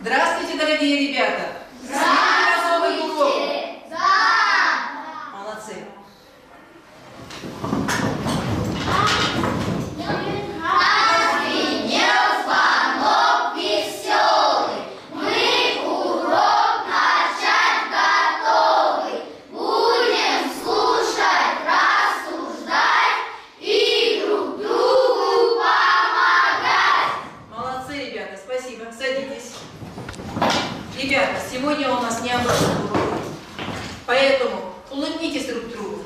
Здравствуйте, дорогие ребята! Здравствуйте! Да! Молодцы! Прозвенел звонок веселый, мы урок начать готовы. Будем слушать, рассуждать и друг другу помогать. Молодцы, ребята, спасибо. Садитесь. Ребята, сегодня у нас необычный урок, поэтому улыбнитесь друг другу.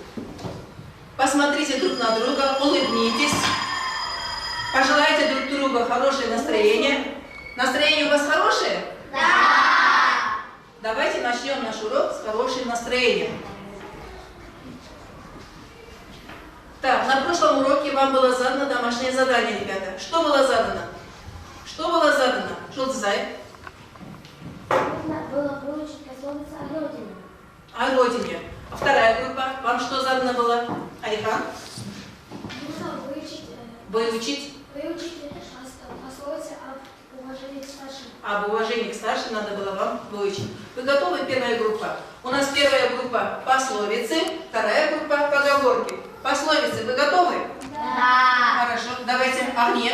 Посмотрите друг на друга, улыбнитесь. Пожелайте друг другу хорошее настроение. Настроение у вас хорошее? Да! Давайте начнем наш урок с хорошим настроением. Так, на прошлом уроке вам было задано домашнее задание, ребята. Что было задано? Что было задано? Шулцзай? Нужно было выучить пословицу о родине. О родине. А вторая группа? Вам что задано было? Алихан? Нужно выучить пословицу об уважении к старшим. Об уважении к старшим надо было вам выучить. Вы готовы? Первая группа. У нас первая группа пословицы, вторая группа поговорки. Пословицы вы готовы? Да! Хорошо. Давайте Агния.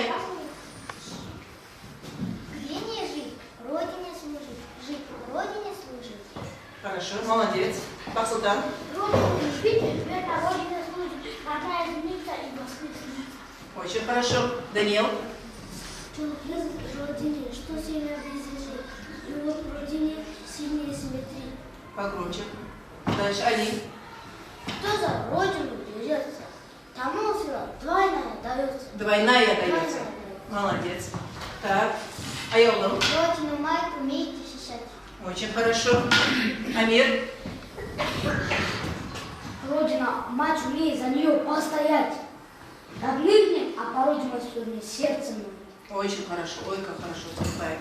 Где не жить, родине служить, жить родине служить. Хорошо, молодец. Пахсултан. Родину любить, это родина служит, родная землица и воспитанница. Очень хорошо. Даниил. Человек родине, что сильно близежит, живет в родине сильнее симметрии. Погромче. Дальше Али. Кто за родину берется, тому сила двойная дается. Двойная дается. Молодец. Так. Айолдам. Родину мать умеет защищать. Очень хорошо. Амир. Родина, мать, умеет за нее постоять. Родным, а по родине сегодня сердцем. Очень хорошо. Ой, как хорошо. Поступает.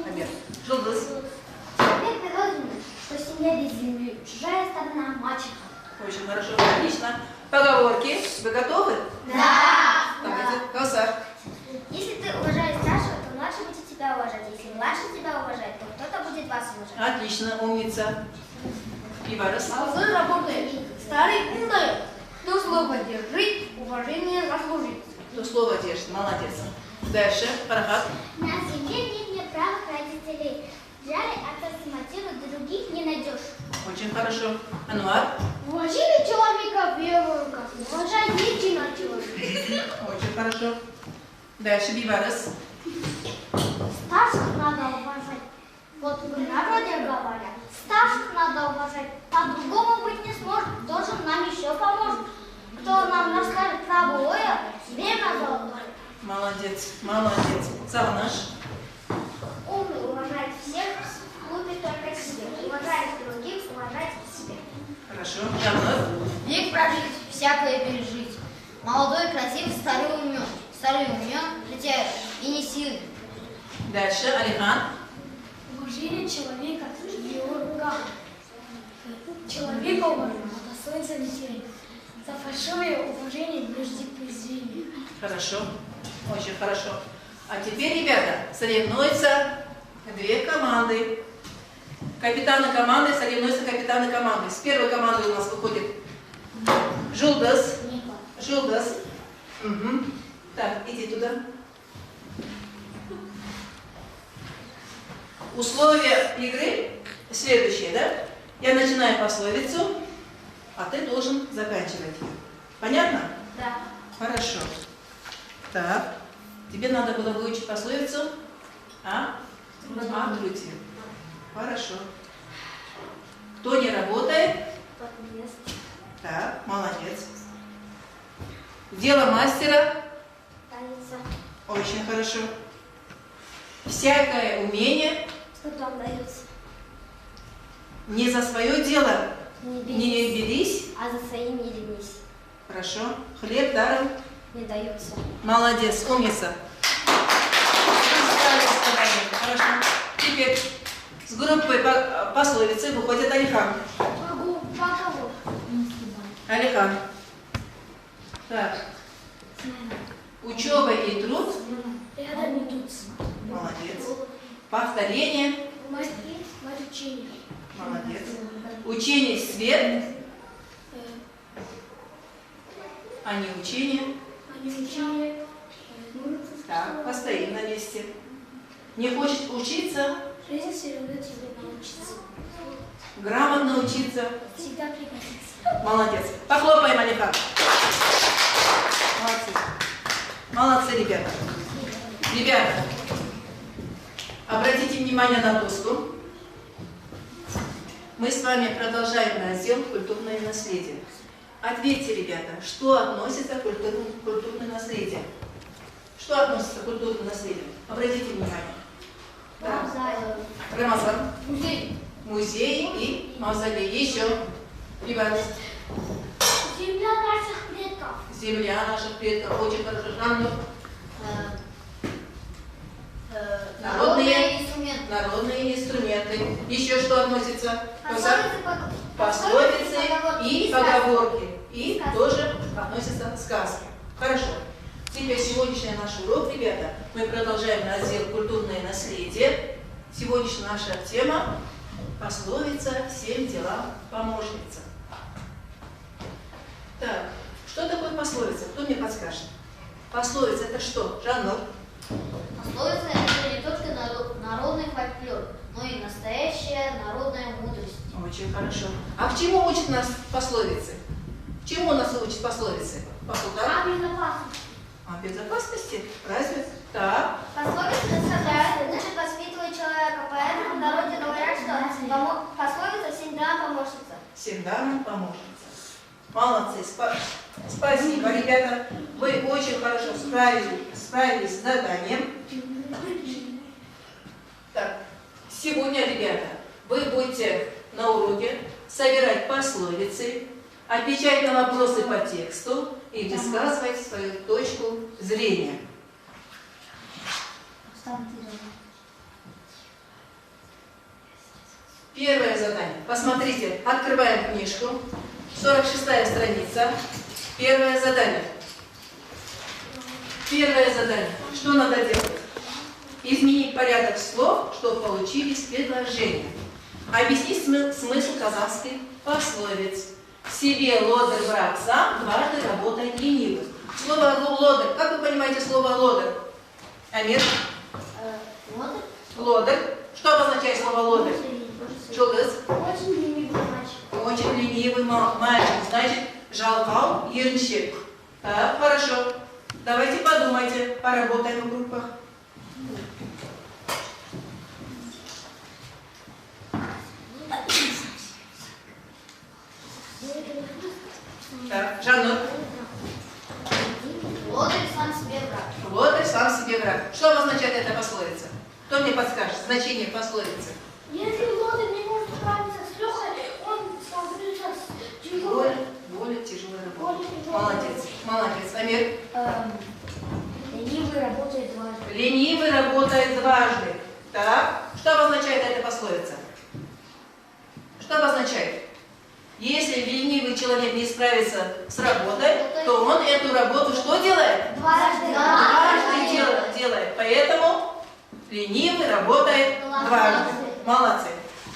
Амир. Жулдас. Человек на родине, что семья без земли, чужая сторона мачеха. Очень хорошо. Отлично. Поговорки. Вы готовы? Да! Давайте. Каусар. Если ты уважаешь старшего, то младший будет тебя уважать. Если младший тебя уважает, то кто-то будет вас уважать. Отлично. Умница. Иварас. Молодой работает, старый ум дает. Кто слово держит, уважение заслужит. Кто слово держит. Молодец. Дальше. Парахат. На земле нет неправых родителей. Жаль, мотивы других не найдешь. Очень хорошо. Ануар. Уважили человека верою, как уважай единого человека. Очень хорошо. Дальше. Биварас. Старших надо уважать. Вот в народе говорят, старших надо уважать. По-другому быть не сможет, кто же нам еще поможет? Кто нам расскажет правое, время золотое. Молодец. Молодец. Саванаш. Умный уважает всех, любит только себя. Уважает других, уважает себя. Хорошо. Жаннат. Век прожить, всякое пережить. Молодой, красивый, старый умен. Старый умен, хотя и не сильный. Дальше. Алихан. Уважение человека в его руках. Человека уважать, достоинство не терять. За фальшивое уважение ближди презрение. Хорошо. Очень хорошо. А теперь, ребята, соревнуются две команды. Капитаны команды соревнуются капитаны команды. С первой команды у нас выходит Жулдас. Жулдас. Угу. Так, иди туда. Условия игры следующие, да? Я начинаю пословицу, а ты должен заканчивать ее. Понятно? Да. Хорошо. Так. Тебе надо было выучить пословицу о труде. Хорошо. Кто не работает? Так, молодец. Дело мастера? Таится. Очень хорошо. Всякое умение Что там дается? не за свое дело Не не берись. а за своим не ленись. Хорошо. Хлеб даром. Не дается. Молодец, умница. Хорошо. Теперь с группой пословицы выходит Алихан. Могу кого? Алихан. Так. Учеба и труд. Рядом идут. Молодец. Повторение. Учение. Молодец. Учение свет, а не учение. Так, постоим на месте. Не хочет учиться, Жизнь все равно тебе научится. грамотно учиться. Всегда пригодится. Молодец. Похлопаем, Алихан. Молодцы. Молодцы, ребята. Ребята, обратите внимание на доску. Мы с вами продолжаем раздел «Культурное наследие». Ответьте, ребята, что относится к культурному наследию? Что относится к культурному наследию? Обратите внимание. Да. Рамазан. Музей. Музей и мавзолей. Еще. Ребята. Земля наших предков. Земля наших предков. Очень хорошо. Жанна. Народные инструменты. Народные инструменты. Еще что относится? Пословицы, Пословицы и поговорки. И Сказки. тоже относятся сказки. Хорошо. Теперь сегодняшний наш урок, ребята, мы продолжаем раздел «Культурное наследие». Сегодняшняя наша тема – пословица «Всем делам помощница». Так, что такое пословица? Кто мне подскажет? Пословица – это что? Жанр? Пословица – это не только народный фольклор, но и настоящая народная мудрость. Очень хорошо. А к чему учат нас пословицы? Чему нас учат пословицы? Похудά? Безопасность. О безопасности? Разве? Так. Пословица представляет, значит, воспитывает человека, поэтому в народе говорят, что пословица всегда помощница. Всегда нам помощница. Молодцы. Спасибо, ребята. Вы очень хорошо справились с заданием. Так, сегодня, ребята, вы будете на уроке собирать пословицы, отвечать на вопросы по тексту и высказывать свою точку зрения. Первое задание. Посмотрите, открываем книжку. 46-я страница. Первое задание. Первое задание. Что надо делать? Изменить порядок слов, чтобы получились предложения. Объяснить смысл казахской пословиц. Себе лодырь враг сам, дважды работает ленивый. Слово лодырь. Как вы понимаете слово лодырь? Амир? Лодырь. Что обозначает слово лодырь? Жулдыз. Очень ленивый мальчик. Очень ленивый мальчик. Значит, жалкал ернщик. Так, хорошо. Давайте подумайте, поработаем в группах. Так, Жаннур. Лодырь сам себе враг. Лодырь сам себе враг. Что обозначает эта пословица? Кто мне подскажет значение пословицы? Если лодырь не может справиться с легкой, он столкнется с тяжелой. Более тяжелая работа. Более тяжелой. Молодец, молодец. Амир? Ленивый работает дважды. Ленивый работает дважды. Так, что обозначает эта пословица? Что обозначает? Если ленивый человек не справится с работой, то он эту работу что делает? Дважды. Дважды делает. Поэтому ленивый работает дважды. Молодцы.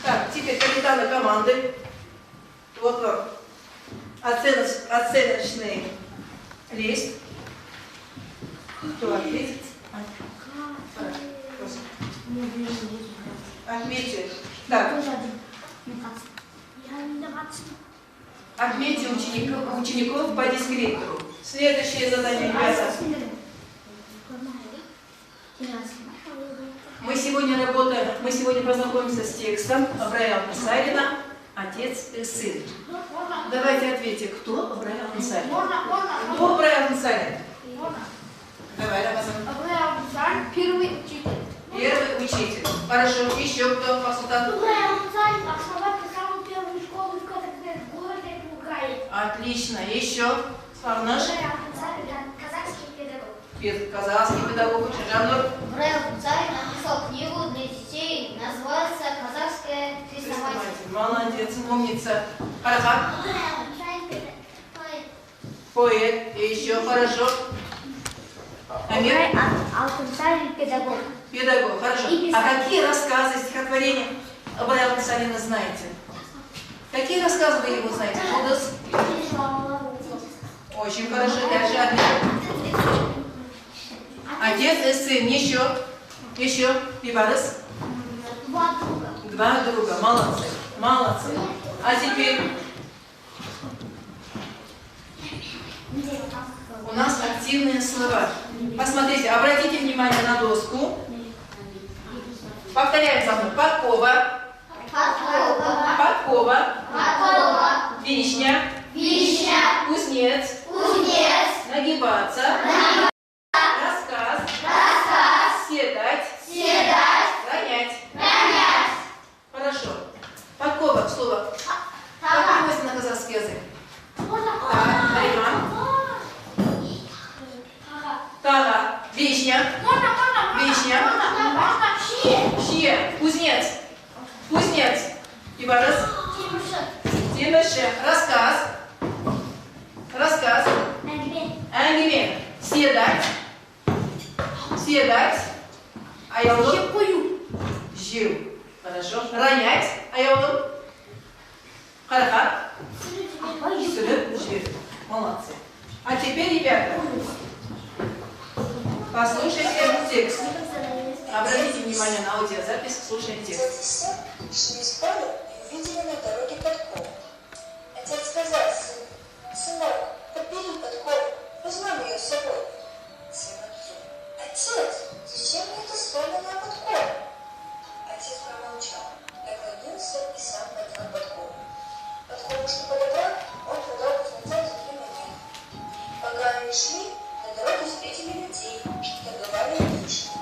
Так, теперь капитаны команды. Вот вам оценочный лист. Кто ответит? Отметьте. Так, отметьте учеников по дескриптору. Следующее задание, ребята. Мы сегодня познакомимся с текстом Ибрая Алтынсарина «Отец и сын». Давайте ответьте, кто Ибрая Алтынсарин? Кто Ибрая Алтынсарин? Давай, Рамазан. Первый учитель. Первый учитель. Хорошо. Еще кто? Пасултан? Основатель самой первой школы в городе Булгарии. Отлично. Еще? Сарнаш? Казахский педагог. Казахский педагог. Жаннур? Ибрай Алтынсарин написал книгу для детей, называется «Казахское крестование». Молодец, умница. Харахан? Поэт. Еще хорошо. Амир? Алтынсарин педагог. Педагог, хорошо. И А писатель. какие рассказы, стихотворения Ибрая Алтынсарина знаете? Какие рассказы вы его знаете? Жолдас? Очень хорошо, дальше Амир. Отец и сын, еще, Бибарыс? Два друга. Два друга, молодцы, молодцы. А теперь у нас активные слова. Посмотрите, обратите внимание на доску. Повторяем за мной. Подкова, Подкова. подкова, Подкова. вишня, Вишня. кузнец, Кузнец. нагибаться, рассказ, Рассказ. седать, Седать. ронять. Ронять. Хорошо. Подкова, слово. Как переводится на казахский язык? Так, Нариман. Тага, вишня, вишня, ще, кузнец, кузнец, Ибарыс, Тимыше, рассказ, рассказ, әңгіме, седать, седать, аяулым, жеу, хорошо, ронять, аяулым, қарақат, сүріп, жеу, молодцы. А теперь, ребята, послушайте текст. Обратите внимание на аудиозапись, слушаем текст. Отец и сын шли с поля и увидели на дороге подкову. Отец сказал сыну: «Сынок, подбери подкову, возьмем ее с собой». Сын отцу: «Отец, зачем мне эта сломанная подкова?» Отец промолчал, наклонился и сам поднял подкову. Подкову, что подобрал, он продал кузнеца за 3 монеты. Пока они шли, на дороге встретили людей, что торговали вишней.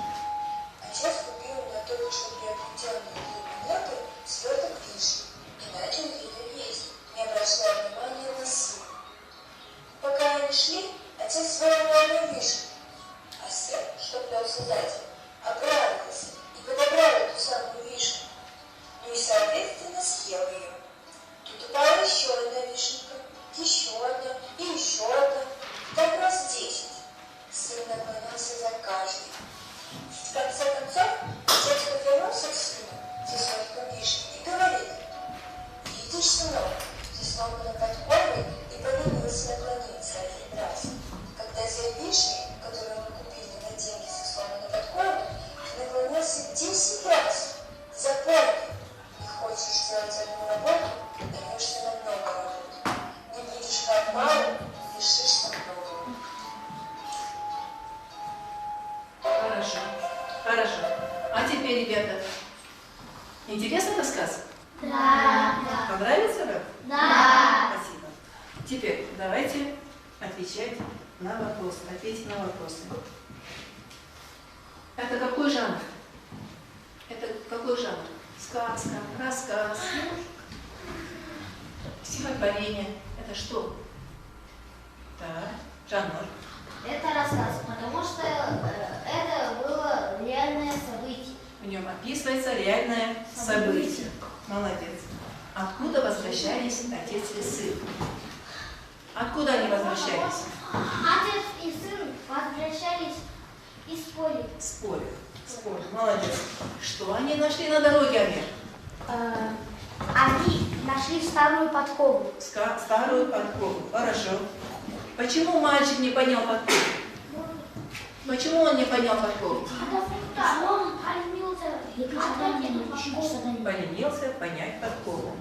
Отец купил на то, что приобретенные 3 монеты, сверток вишни и начал ее есть, не обращая внимания на сына. Пока они шли, отец своровал одну вишню, а сын, что плелся сзади, обрадовался и подобрал эту самую вишню, ну и, соответственно, съел ее. Тут упала еще одна вишенка, еще одна и еще одна, так раз 10. Сын наклонялся за каждой. В конце концов, отец повернулся к сыну со свертком вишни и говорит: «Видишь, сынок, ты сломанной подковой и поленился наклониться 1 раз. Когда за вишней, которую мы купили на деньги со сломанной подковой, ты наклонился 10 раз. Запомни, не хочешь сделать одну работу, даешься на много работ. Не будешь как мало, лишишься много». Хорошо, хорошо. А теперь, ребята, интересный рассказ? Да. Понравился вам? Да. Спасибо. Теперь давайте отвечать на вопросы. Ответить на вопросы. Это какой жанр? Это какой жанр? Сказка, рассказ, стихотворение. Это что? Так, жанр. Это рассказ, потому что это было реальное событие. В нем описывается реальное событие. Молодец. Откуда возвращались отец и сын? Откуда они возвращались? Отец и сын возвращались из поля. Спорят. Спорят. Молодец. Что они нашли на дороге, Амир? Они нашли старую подкову. Старую подкову. Хорошо. Почему мальчик не понял подкову? Почему он не понял подкову? Он Поленился понять подкову.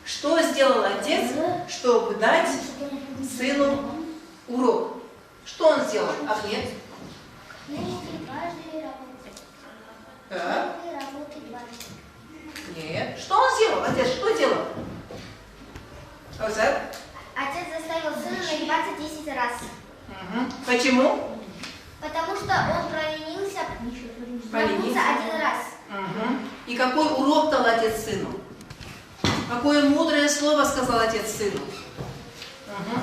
Что сделал отец, чтобы дать сыну урок? Что он сделал? Ахмед? Так. Нет. Что он сделал? Отец, что делал? Озар? Отец заставил сына нагибаться 10 раз. Почему? Потому что он проленился нагнуться 1 раз. И какой урок дал отец сыну? Какое мудрое слово сказал отец сыну?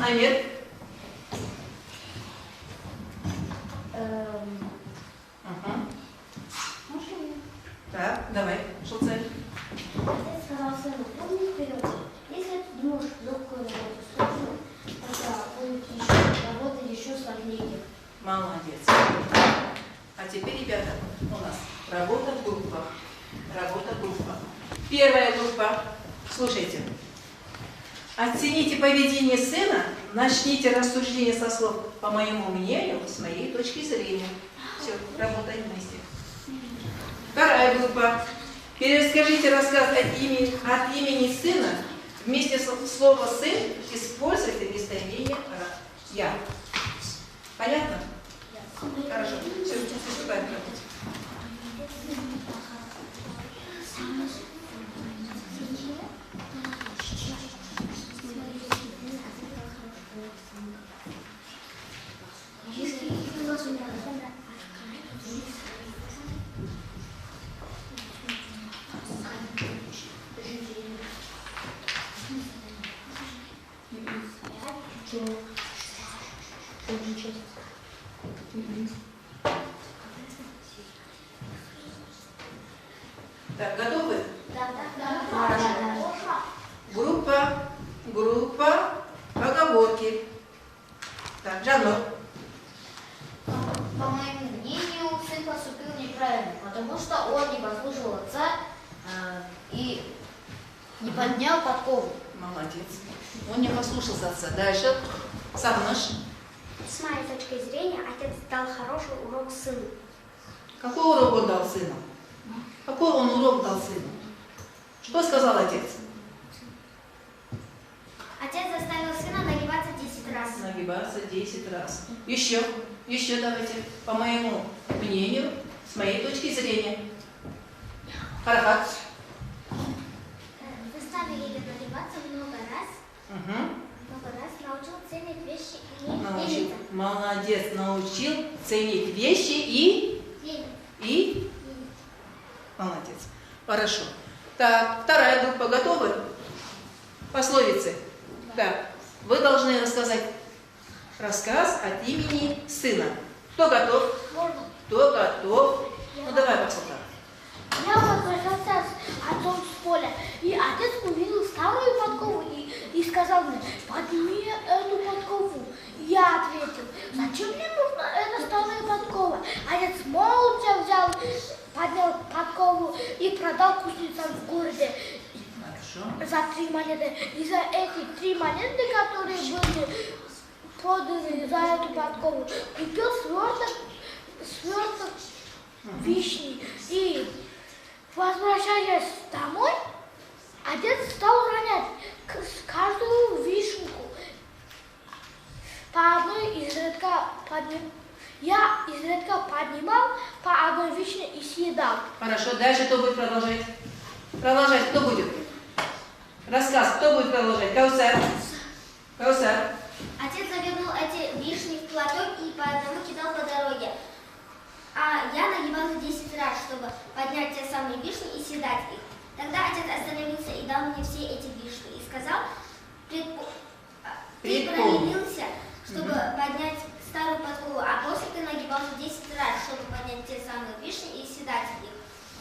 Амир? Так, давай, что цель? Отец сказал сыну: помни вперед, если ты можешь легкую работу сложную, тогда будет работать еще сложнее. Молодец. А теперь, ребята, у нас работа в группах. Работа в группах. Первая группа. Слушайте. Оцените поведение сына, начните рассуждение со слов «по моему мнению», с моей точки зрения. Все, работаем вместе. Вторая группа. Перескажите рассказ от имени сына. Вместе слова «сын» используйте местоимение «я». Понятно? Хорошо. Все, приступаем к работе. Так, готовы? Группа, поговорки. Так, Жанна. По моему мнению, сын поступил неправильно, потому что он не послушал отца и не поднял подкову. Молодец. Он не послушался отца. Дальше. Сагнаш. С моей точки зрения, отец дал хороший урок сыну. Какой урок он дал сыну? Какой он урок дал сыну? Что сказал отец? Отец заставил сына нагибаться 10 раз. Нагибаться 10 раз. Еще давайте. По моему мнению, с моей точки зрения. Харахат. Заставили его нагибаться много раз. Много раз научил ценить вещи и лениться. Молодец, научил ценить вещи и... Молодец. Хорошо. Так, вторая группа готовы? Пословицы. Да. Вы должны рассказать рассказ от имени сына. Кто готов? Кто готов? Ну давай, Максута. Я возвращался с отцом с поля, и отец увидел старую подкову и сказал мне: подними эту подкову. Я ответил: зачем мне нужна эта старая подкова? Отец молча взял, поднял подкову и продал кузнецам в городе за 3 монеты. И за эти 3 монеты, которые были проданы за эту подкову, купил сверток вишни. И, возвращаясь домой, отец стал ронять каждую вишенку. По одной изредка я изредка поднимал по одной вишне и съедал. Хорошо, дальше кто будет продолжать? Продолжать кто будет? Рассказ, кто будет продолжать? Каусар. Отец завернул эти вишни в платок и по одному кидал по дороге. А я нагибался 10 раз, чтобы поднять те самые вишни и съедать их. Тогда отец остановился и дал мне все эти вишни и сказал: ты проленился, чтобы поднять старую подкову, а после ты нагибался 10 раз, чтобы поднять те самые вишни и съедать их.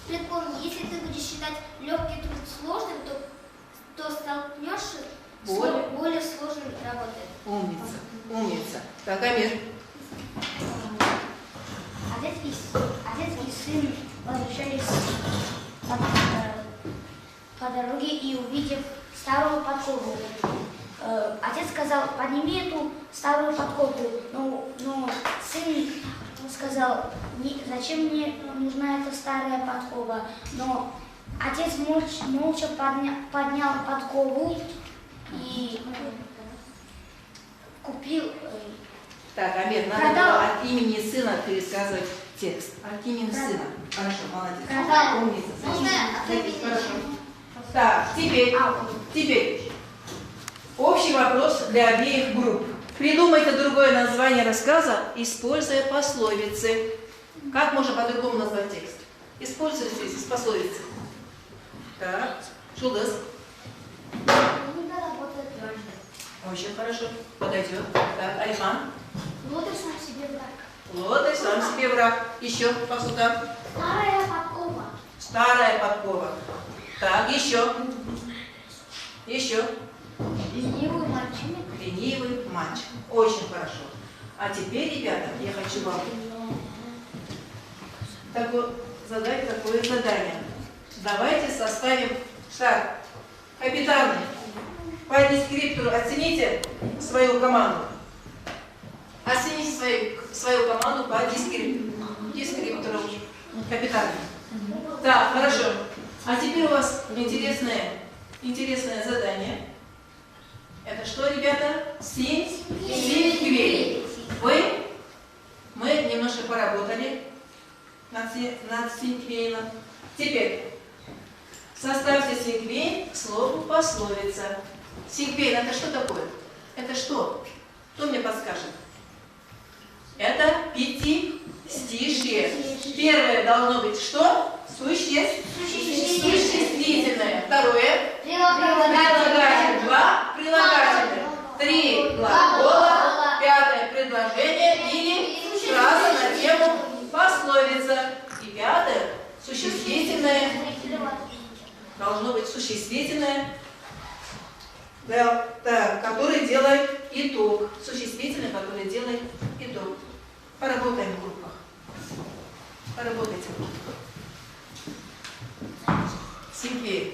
Предпомни, если ты будешь считать легкий труд сложным, то столкнешься с более сложной работой. Умница. Так, Амир. Отец и сын возвращались по дороге и, увидев старую подкову, отец сказал: подними эту старую подкову. Но сын сказал: зачем мне нужна эта старая подкова? Но отец молча поднял подкову и купил. Так, Амир, надо было от имени сына пересказывать текст. От имени сына. Хорошо, молодец. Умница. Хорошо. Так, теперь общий вопрос для обеих групп. Придумайте другое название рассказа, используя пословицы. Как можно по-другому назвать текст? Используйте здесь пословицы. Так, Шулдас. Книга работает дважды. Очень хорошо. Подойдет. Так, Альхан. Лодырь сам себе враг. Лодырь сам себе враг. Еще, Пасута. Старая подкова. Старая подкова. Так, еще. Ленивый мальчик. Ленивый мальчик. Очень хорошо. А теперь, ребята, я хочу вам задать такое задание. Давайте составим шар. Капитаны, по дескриптору оцените свою команду. Оцените свою команду по дескриптору. Капитаны. Так, хорошо. А теперь у вас интересное задание. Это что, ребята? Синквей. Мы немножко поработали над синквейном. Теперь составьте синквейн к слову пословица. Синквейн это что такое? Это что? Кто мне подскажет? Это пятистишие. Первое должно быть что? Существительное. Второе прилагательное. Два прилагательных. Три глагола. Пятое предложение или фраза на тему пословица. И пятое существительное. Должно быть существительное, да, который делает итог. Существительное, которое делает итог. Поработаем в группах. Поработайте в группах. Синквейн.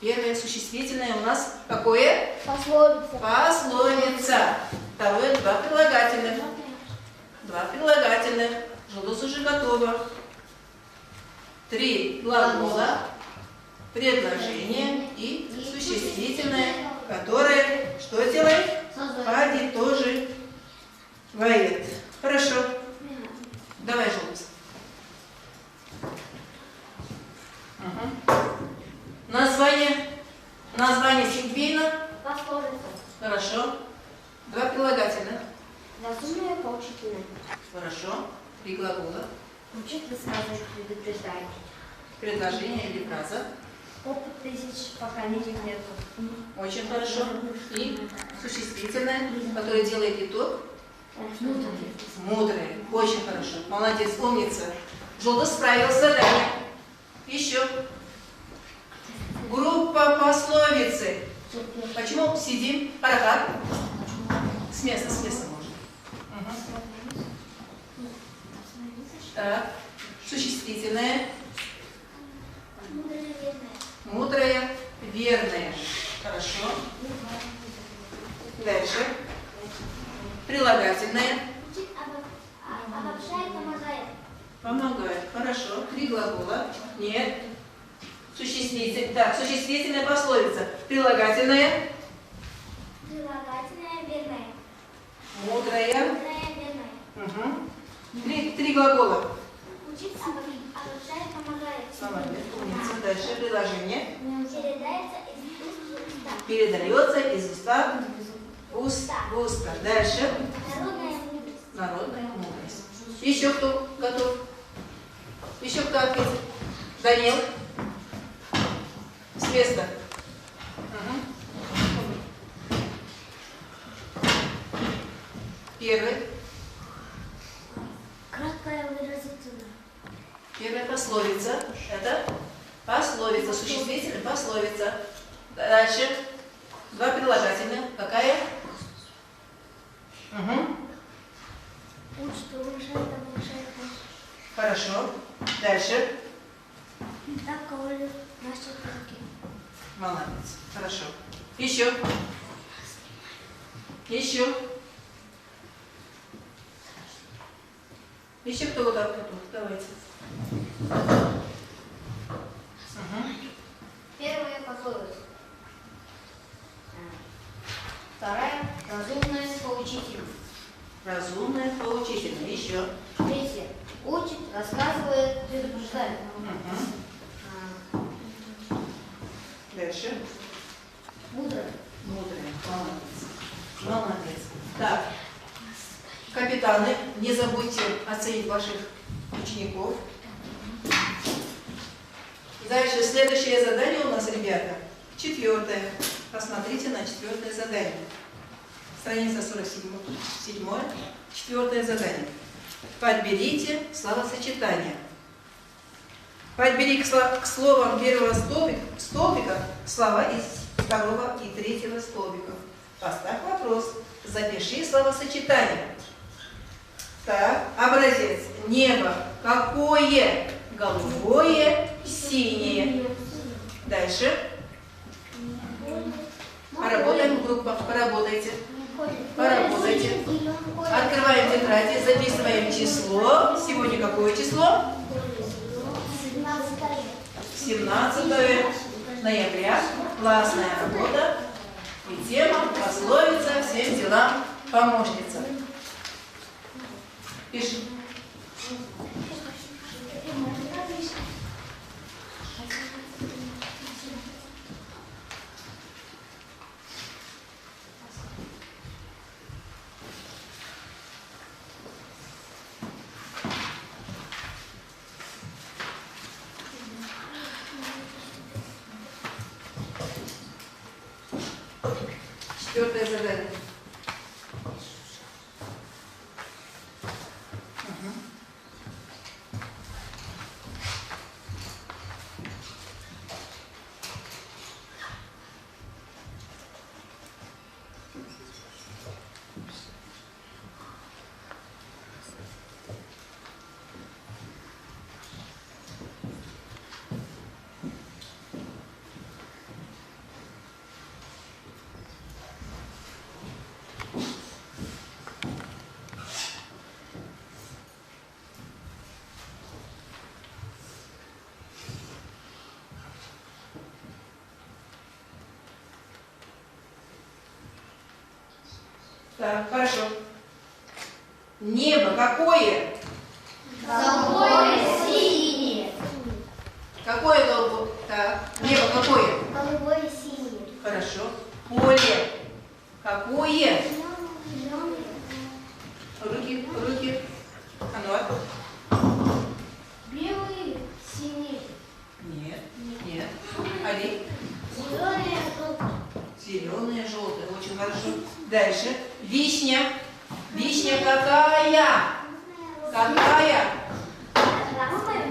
Первое существительное у нас какое? Пословица. Пословица. Второе два прилагательных. Два прилагательных. Желудок уже готово. Три глагола, предложение и существительное, которое что делает? Подытоживает. Хорошо. Давай, желудок. Название синквейна. Пословица. Хорошо. Два прилагательных. Разумное, поучительное. Хорошо. Три глагола. Учит высказывать, предупреждать. Предложение или фраза. Опыт тысяч поколений нет. Очень хорошо. И существительное, которое делает итог. Мудрое. Очень хорошо. Молодец, умница. Желудок справился с заданием. Еще. Группа пословицы. Почему сидим? Парахат. С места можно. Угу. Так. Существительное. Мудрое, верное. Хорошо. Дальше. Прилагательное. Обобщает, помогает. Помогает. Хорошо. Три глагола. Нет. Существительное. Так, существительная пословица. Прилагательное. Прилагательное, верное. Мудрое. Мудрое, верное. Угу. Три глагола. Учит, обобщает, помогает. Молодец. Умница. Дальше. Предложение. Передается из уст в Передается из уста. уста в уста. Дальше. Народная мудрость. Народная мудрость. Еще кто готов? Еще кто ответит? Данил. С места. Угу. Первый. Краткая выразительная. Первая пословица. Это пословица. Существительное пословица. Дальше. Два прилагательных. Какая? Угу. Учит, улучшает, обогащает. Хорошо. Дальше. Так говорят наши предки. Молодец. Хорошо. Еще. Еще. Еще кто вот так? Давайте. Угу. Первая пословица. Вторая – разумная, поучительная. Разумное, поучительное. Еще. Третья – учит, рассказывает, предупреждает. Угу. Дальше. Мудрая. Мудрое. Молодец. Молодец. Так. Капитаны, не забудьте оценить ваших учеников. Дальше следующее задание у нас, ребята, четвертое. Посмотрите на четвертое задание. Страница 47. Четвертое задание. Подберите словосочетание. Подбери к словам первого столбика слова из второго и третьего столбиков. Поставь вопрос. Запиши словосочетание. Так, образец. Небо. Какое? Голубое, синее. Дальше. Поработаем в группах. Поработайте. Поработайте. Открываем тетради, записываем число. Сегодня какое число? 17 ноября. Классная работа. И тема пословица всем делам помощница. Пиши. Четвертое задание. Так, хорошо. Небо какое? Голубое, синее. Какое голубое? Так, небо какое? Голубое, синее. Хорошо. Поле какое? Руки, руки. А ну. Белый, синий. Нет, нет. Али? Зеленый, желтый. Зеленое, желтое. Очень хорошо. Дальше. Вишня. Вишня какая? Какая? Красное,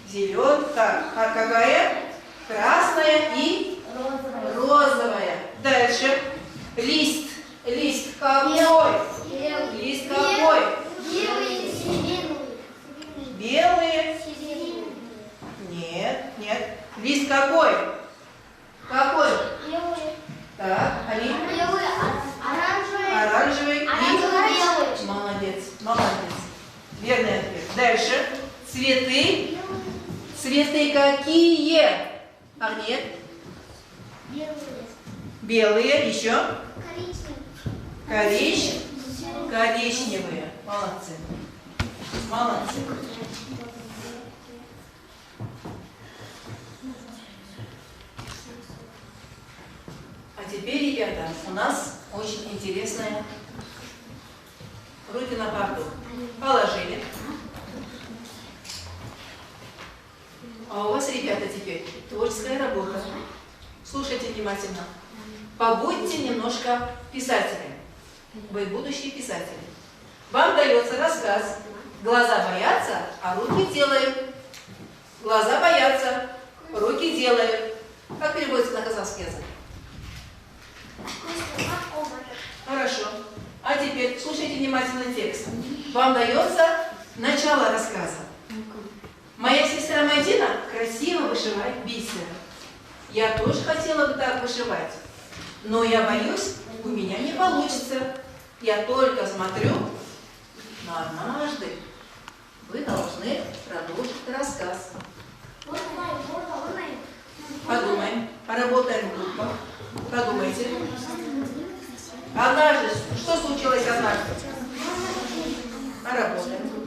Зеленая. Так, а какая? Красная и розовое. розовая. Дальше. Лист. Лист какой? Белый. Лист какой? Белый, синий. Белые? Синий. Нет, нет. Лист какой? Какой? Белый. Так, Али? Белый, оранжевый. Оранжевый и... Оранжевый. Молодец, молодец. Верный ответ. Дальше. Цветы. Цветы какие? Агнет? Белый. Белые. Еще? Коричневый. Коричневые. Молодцы. Молодцы. А теперь, ребята, у нас очень интересная. Руки на парту положили. А у вас, ребята, теперь творческая работа. Слушайте внимательно. Побудьте немножко писателями. Вы будущие писатели. Вам дается рассказ. Глаза боятся, а руки делают. Глаза боятся, руки делают. Как переводится на казахский язык? Хорошо. А теперь слушайте внимательно текст. Вам дается начало рассказа. Моя сестра Мадина красиво вышивает бисер. Я тоже хотела бы так вышивать. Но я боюсь, у меня не получится. Я только смотрю, но однажды вы должны продолжить рассказ. Подумаем, поработаем в группах. Подумайте. Однажды, что случилось однажды? Поработаем в группах.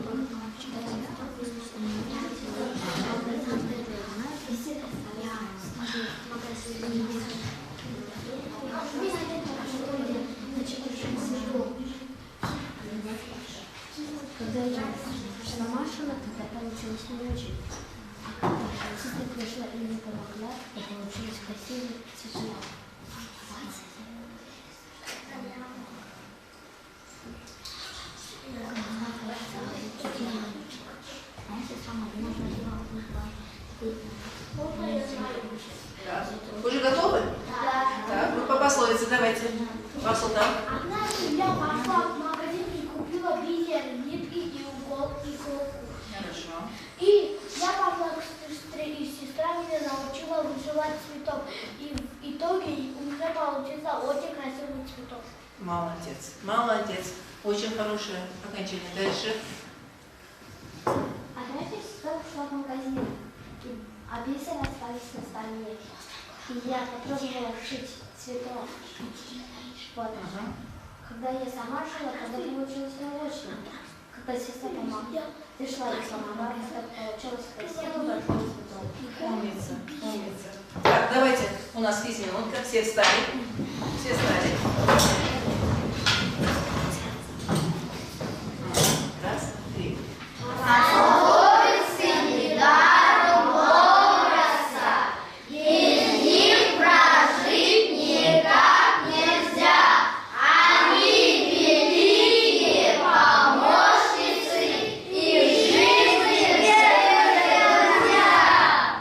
Когда я шла машина, тогда получилось не очень. А когда сестра пришла и мне помогла, то получилось красивый цветок. Да. Уже готовы? Так, группа пословицы, давайте. Васултан. Однажды я пошла в магазин и купила бисер, нитки Молодец, молодец. Очень хорошее окончание. Дальше. Однажды сестра ушла в магазин, а бисеры остались на столе. И я попробовала шить цветок. Вот. Ага. Когда я сама шила, тогда получилось необычно. Когда сестра помогла, пришла и помогла, тогда получилось красиво, большой цветок. Умница, умница. Так, давайте, у нас есть минутка. Все встали. Все встали. Раз, три.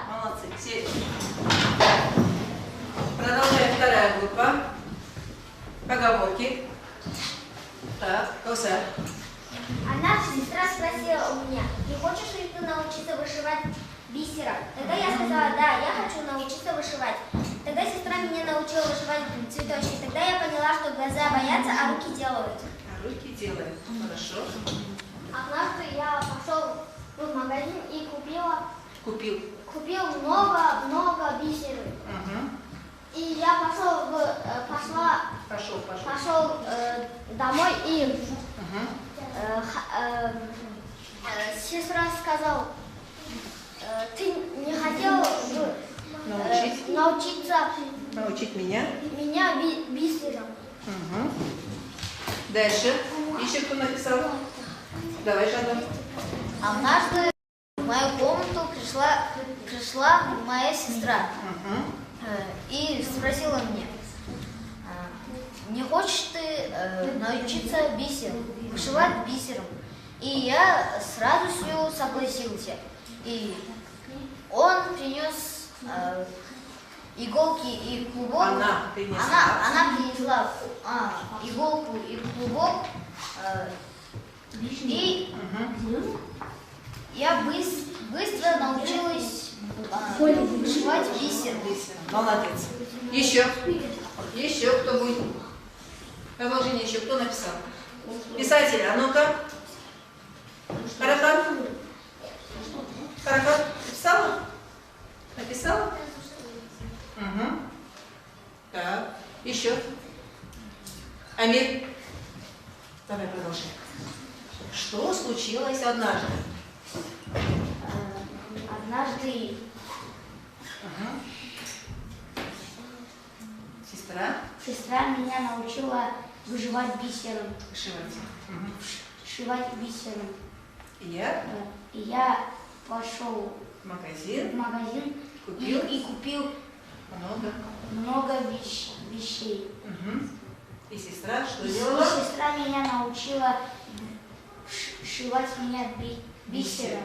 Молодцы, все. Продолжаем, вторая группа. Поговорки. Так, Каусар. Однажды сестра спросила у меня: не хочешь ли ты научиться вышивать бисером? Тогда я сказала: да, я хочу научиться вышивать. Тогда сестра меня научила вышивать цветочки. Тогда я поняла, что глаза боятся, а руки делают. А руки делаем. Хорошо. Однажды я пошел в магазин и Купил. купил много бисеров. Угу. И я пошел домой и Угу. сестра сказала: ты не хотел научиться Научить меня. бисером? Угу. Дальше. Еще кто написал? Давай, Жанна. Однажды в мою комнату пришла моя сестра и спросила меня: не хочешь ты научиться вышивать бисером? И я с радостью согласился. И он принес иголки и клубок. Она принесла. Она принесла иголку и клубок. И Угу. я быстро научилась вышивать бисер. Молодец. Еще. Еще кто будет? Продолжение еще кто написал? Писатель, а ну-ка. Карахан. Карахан, написала? Написала? Угу. Так. Еще. Амир. Давай продолжим. Что случилось однажды? Однажды Ага. Сестра меня научила вышивать бисером. вышивать. Сшивать бисером. И я И я пошел в в магазин магазин купил и купил много. много вещей. Угу. И сестра что И делала? сестра меня научила сшивать меня бисером.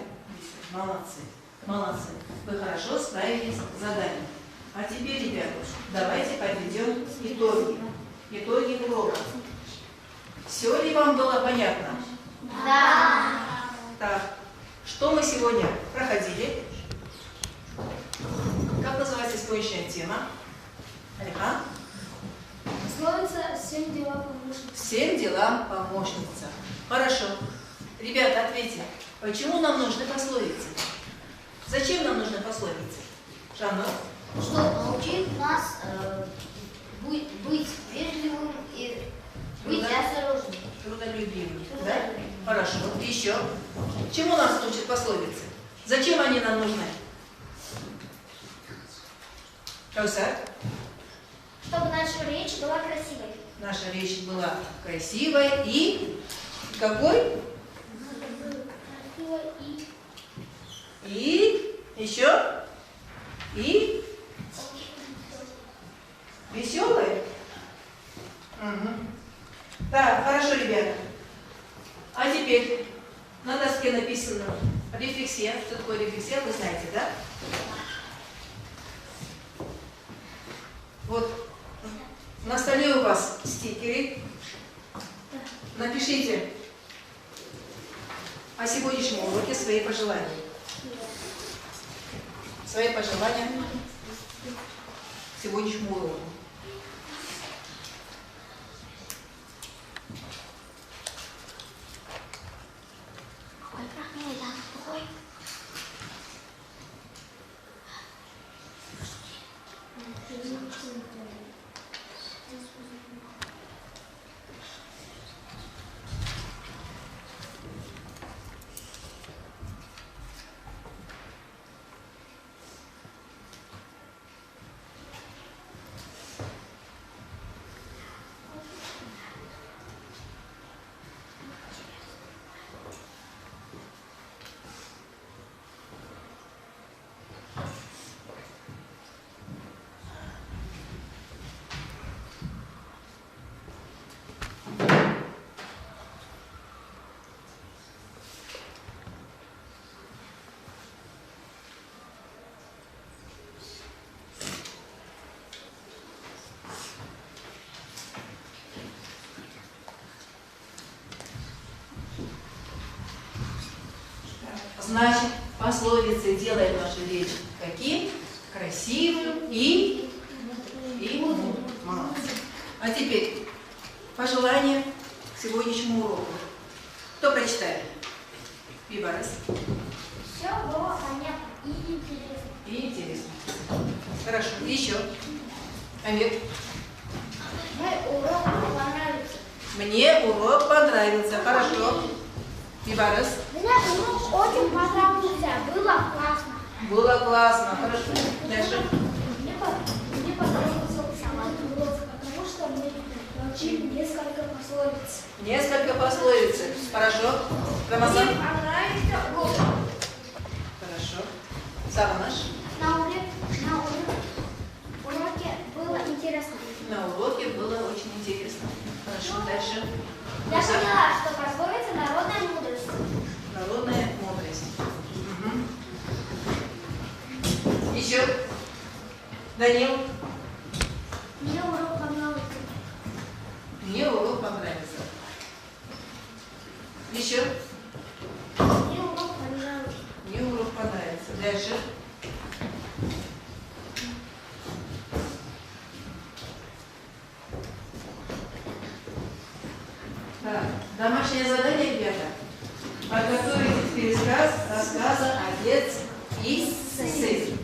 Молодцы, молодцы. Вы хорошо справились с заданием. А теперь, ребята, давайте подведем итоги. Итоги урока. Все ли вам было понятно? Да. Так, что мы сегодня проходили? Как называется сегодняшняя тема? Алихан? Пословица «Всем дела помощница». Всем делам помощница. Хорошо. Ребята, ответьте, почему нам нужны пословицы? Зачем нам нужны пословицы? Жанна? Что научит нас быть вежливым и быть осторожным. Трудолюбивым. Да? Хорошо. Еще. Чему нас учат пословицы? Зачем они нам нужны? Каусар? Чтобы наша речь была красивой. Наша речь была красивой и какой? И еще? И веселой? Угу. Так, хорошо, ребята. А теперь на доске написано рефлексия. Что такое рефлексия, вы знаете, да? Вот на столе у вас стикеры. Напишите о сегодняшнем уроке свои пожелания. Свои пожелания к сегодняшнему уроку. Значит, пословицы делают нашу речь каким? Красивым и мудрым. Молодцы. А теперь пожелания к сегодняшнему уроку. Кто прочитает? Бибарес. Все было понятно и интересно. И интересно. Хорошо. Еще. Амир. Мой урок понравился. Мне урок понравился. Хорошо. Бибарес. Мне урок очень понравился. Было классно. Было классно. Хорошо. Дальше. Мне понравился сам урок, потому что мы научили несколько пословиц. Несколько пословиц. Хорошо. Рамазан. Мне понравился урок. Хорошо. Саванаш. На уроке было интересно. На уроке было очень интересно. Хорошо. Дальше. Я поняла, что пословица народная мудрость. Народная мудрость. Угу. Еще. Данил. Мне урок понравился. Мне урок понравился. Еще. Мне урок понравился. Мне урок понравится. Дальше. Так, домашнее задание, ребята. Подготовить пересказ рассказа «Отец и сын».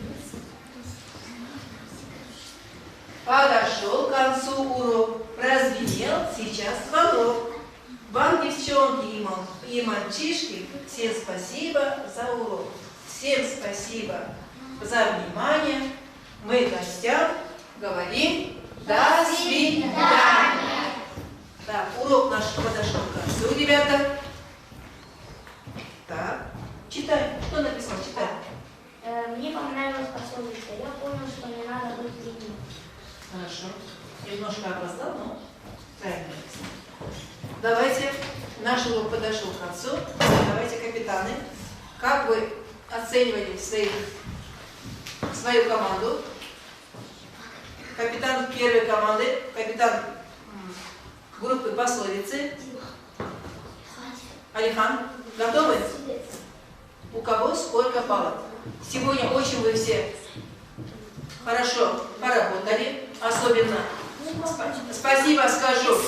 Подошел к концу урок, прозвенел сейчас звонок. Вам, девчонки и мальчишки, всем спасибо за урок. Всем спасибо за внимание. Мы гостям говорим «До свидания». Так, урок наш подошел к концу, ребята. Так, читай. Что написано? Читай. Мне понравилась пословица. Я понял, что не надо быть ленивым. Хорошо. Немножко опоздал, но правильно написано. Давайте, наш урок подошел к концу. Давайте, капитаны, как вы оценивали свою команду? Капитан первой команды, капитан группы пословицы. Алихан, готовы? У кого сколько баллов? Сегодня очень вы все хорошо поработали. Особенно спасибо скажу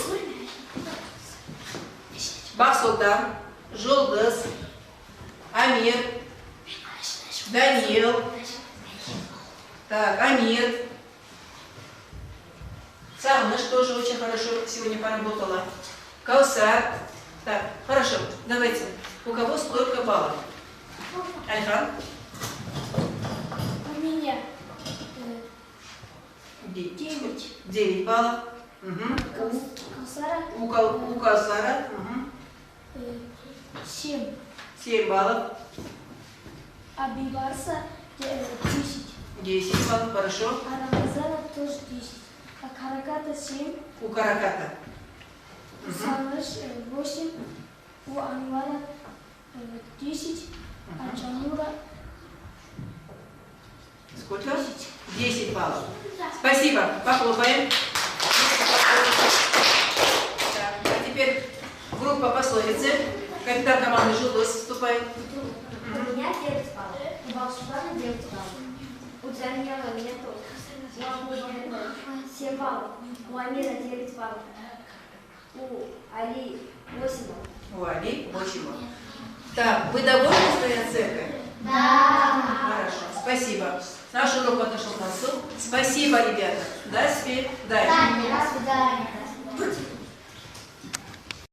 Бахсултан, Жолдас, Амир, Даниил, так, Амир, Савныш тоже очень хорошо сегодня поработала, Каусар. Так, хорошо, давайте. У кого сколько баллов? Альхан? У меня 9 баллов. Угу. Каусара У Каусара? Угу. 7. 7 баллов. А Бибарса 10. 10 баллов, хорошо. А Рамазана тоже 10. А Караката 7. У Караката? У Саныш 8. У Анвара 10. А Джанура Сколько? 10 баллов. Спасибо. Похлопаем. Так, а теперь группа пословицы. Капитан команды Жулдос вступает. У меня 9 баллов. У Бахсултана 9 баллов. У Даниэла меня тоже. У Амира 7 баллов. У Амира 9 баллов. У Али 8 баллов. У Али 8 баллов. Так, вы довольны своей оценкой? Да. Хорошо, спасибо. Наш урок подошел к концу. Спасибо, ребята. До свидания. До свидания.